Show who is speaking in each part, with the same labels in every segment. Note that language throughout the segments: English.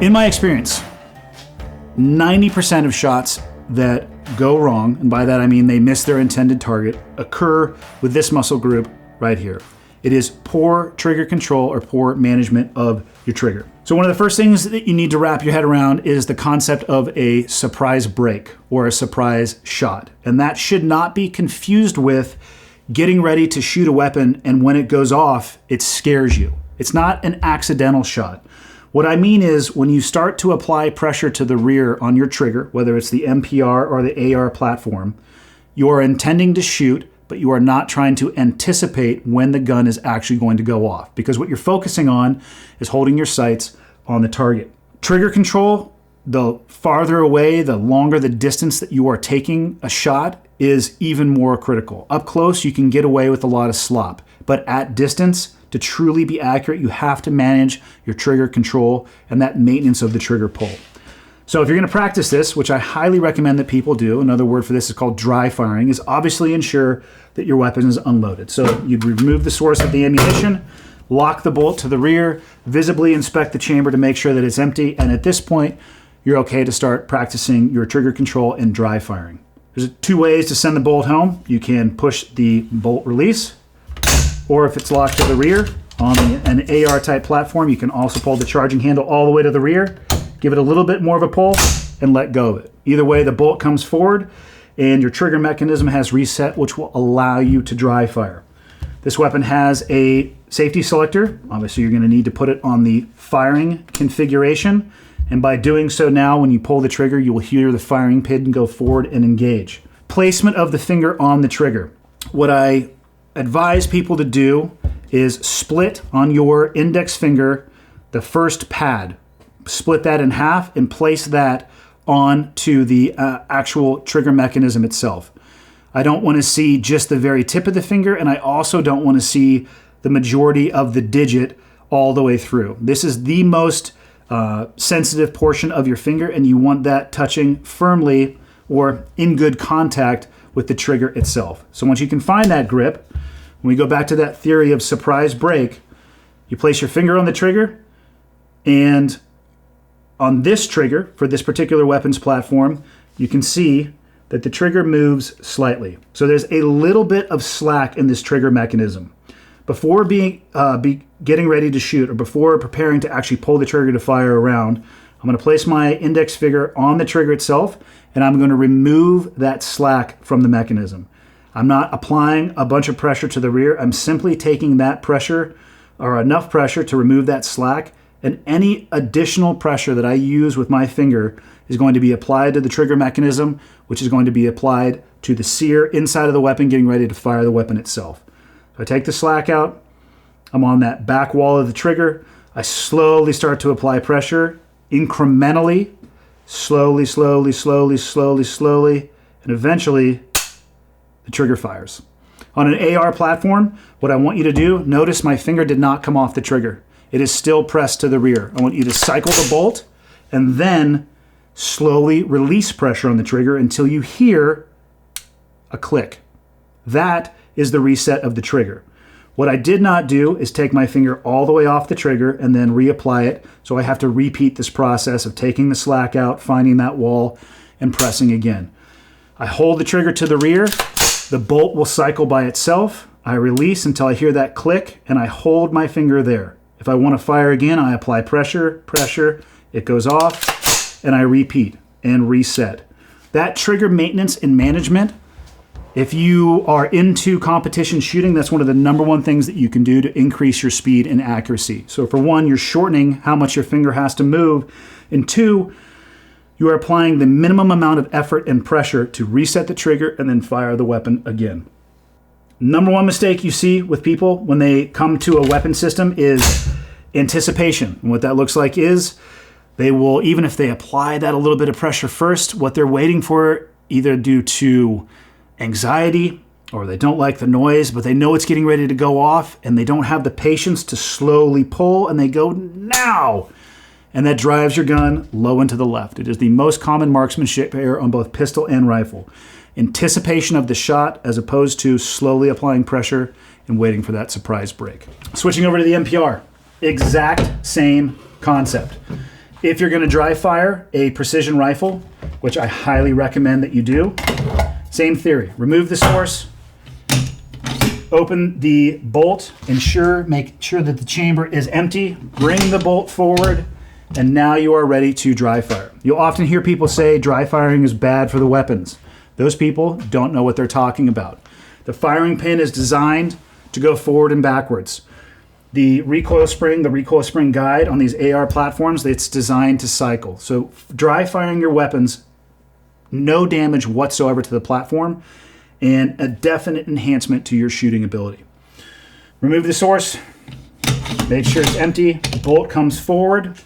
Speaker 1: In my experience, 90% of shots that go wrong, and by that I mean they miss their intended target, occur with this muscle group right here. It is poor trigger control or poor management of your trigger. So one of the first things that you need to wrap your head around is the concept of a surprise break or a surprise shot. And that should not be confused with getting ready to shoot a weapon and when it goes off, it scares you. It's not an accidental shot. What I mean is when you start to apply pressure to the rear on your trigger, whether it's the MPR or the AR platform, you are intending to shoot, but you are not trying to anticipate when the gun is actually going to go off, because what you're focusing on is holding your sights on the target. Trigger control, the farther away, the longer the distance that you are taking a shot is even more critical. Up close, you can get away with a lot of slop, but at distance, to truly be accurate, you have to manage your trigger control and that maintenance of the trigger pull. So if you're going to practice this, which I highly recommend that people do, another word for this is called dry firing, is obviously ensure that your weapon is unloaded. So you'd remove the source of the ammunition, lock the bolt to the rear, visibly inspect the chamber to make sure that it's empty, and at this point, you're okay to start practicing your trigger control and dry firing. There's two ways to send the bolt home. You can push the bolt release, or if it's locked to the rear on an AR type platform, you can also pull the charging handle all the way to the rear, give it a little bit more of a pull, and let go of it. Either way, the bolt comes forward and your trigger mechanism has reset, which will allow you to dry fire. This weapon has a safety selector. Obviously, you're going to need to put it on the firing configuration. And by doing so now, when you pull the trigger, you will hear the firing pin go forward and engage. Placement of the finger on the trigger. What I advise people to do is split on your index finger the first pad. Split that in half and place that onto the actual trigger mechanism itself. I don't want to see just the very tip of the finger, and I also don't want to see the majority of the digit all the way through. This is the most sensitive portion of your finger, and you want that touching firmly or in good contact with the trigger itself. So once you can find that grip, when we go back to that theory of surprise break, you place your finger on the trigger, and on this trigger, for this particular weapons platform, you can see that the trigger moves slightly. So there's a little bit of slack in this trigger mechanism. Before getting ready to shoot, or before preparing to actually pull the trigger to fire a round, I'm going to place my index finger on the trigger itself, and I'm going to remove that slack from the mechanism. I'm not applying a bunch of pressure to the rear. I'm simply taking that pressure, or enough pressure to remove that slack, and any additional pressure that I use with my finger is going to be applied to the trigger mechanism, which is going to be applied to the sear inside of the weapon, getting ready to fire the weapon itself. So I take the slack out. I'm on that back wall of the trigger. I slowly start to apply pressure, incrementally, slowly, slowly, slowly, slowly, slowly, and eventually the trigger fires. On an AR platform, what I want you to do, notice my finger did not come off the trigger. It is still pressed to the rear. I want you to cycle the bolt and then slowly release pressure on the trigger until you hear a click. That is the reset of the trigger. What I did not do is take my finger all the way off the trigger and then reapply it, so I have to repeat this process of taking the slack out, finding that wall, and pressing again. I hold the trigger to the rear, the bolt will cycle by itself, I release until I hear that click, and I hold my finger there. If I want to fire again, I apply pressure, it goes off, and I repeat and reset. That trigger maintenance and management, if you are into competition shooting, that's one of the number one things that you can do to increase your speed and accuracy. So for one, you're shortening how much your finger has to move, and two, you are applying the minimum amount of effort and pressure to reset the trigger and then fire the weapon again. Number one mistake you see with people when they come to a weapon system is anticipation. And what that looks like is they will, even if they apply that a little bit of pressure first, what they're waiting for, either due to anxiety or they don't like the noise, but they know it's getting ready to go off and they don't have the patience to slowly pull, and they go now. And that drives your gun low and to the left. It is the most common marksmanship error on both pistol and rifle. Anticipation of the shot as opposed to slowly applying pressure and waiting for that surprise break. Switching over to the MPR, exact same concept. If you're going to dry fire a precision rifle, which I highly recommend that you do, same theory. Remove the source, open the bolt, make sure that the chamber is empty, bring the bolt forward, and now you are ready to dry fire. You'll often hear people say dry firing is bad for the weapons. Those people don't know what they're talking about. The firing pin is designed to go forward and backwards. The recoil spring guide on these AR platforms, it's designed to cycle. So dry firing your weapons, no damage whatsoever to the platform, and a definite enhancement to your shooting ability. Remove the source, make sure it's empty, the bolt comes forward,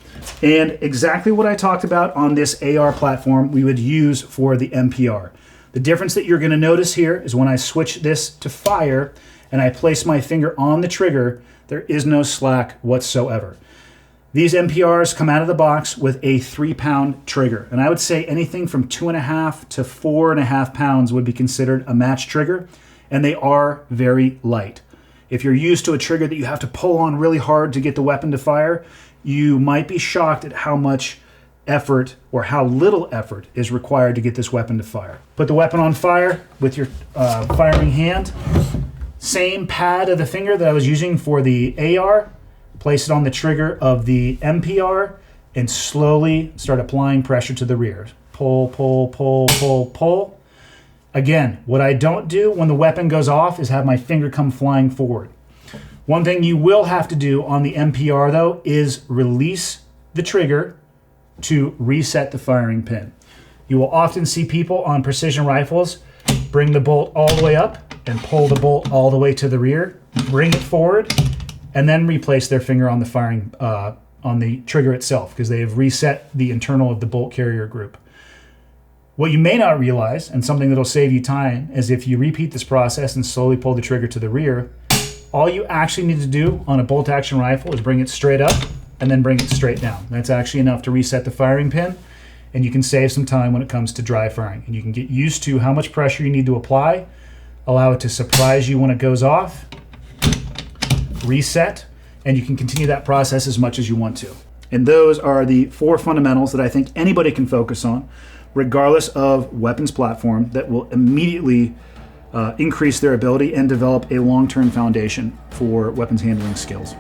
Speaker 1: and exactly what I talked about on this AR platform we would use for the MPR. The difference that you're going to notice here is when I switch this to fire and I place my finger on the trigger, there is no slack whatsoever. These MPRs come out of the box with a 3-pound trigger, and I would say anything from 2.5 to 4.5 pounds would be considered a match trigger, and they are very light. If you're used to a trigger that you have to pull on really hard to get the weapon to fire, you might be shocked at how much effort or how little effort is required to get this weapon to fire. Put the weapon on fire with your firing hand. Same pad of the finger that I was using for the AR. Place it on the trigger of the MPR and slowly start applying pressure to the rear. Pull, pull, pull, pull, pull. Again, what I don't do when the weapon goes off is have my finger come flying forward. One thing you will have to do on the MPR though is release the trigger to reset the firing pin. You will often see people on precision rifles bring the bolt all the way up and pull the bolt all the way to the rear, bring it forward, and then replace their finger on the firing on the trigger itself because they have reset the internal of the bolt carrier group. What you may not realize, and something that'll save you time, is if you repeat this process and slowly pull the trigger to the rear, all you actually need to do on a bolt action rifle is bring it straight up and then bring it straight down. That's actually enough to reset the firing pin, and you can save some time when it comes to dry firing. And you can get used to how much pressure you need to apply, allow it to surprise you when it goes off, reset, and you can continue that process as much as you want to. And those are the 4 fundamentals that I think anybody can focus on, regardless of weapons platform, that will immediately increase their ability and develop a long-term foundation for weapons handling skills.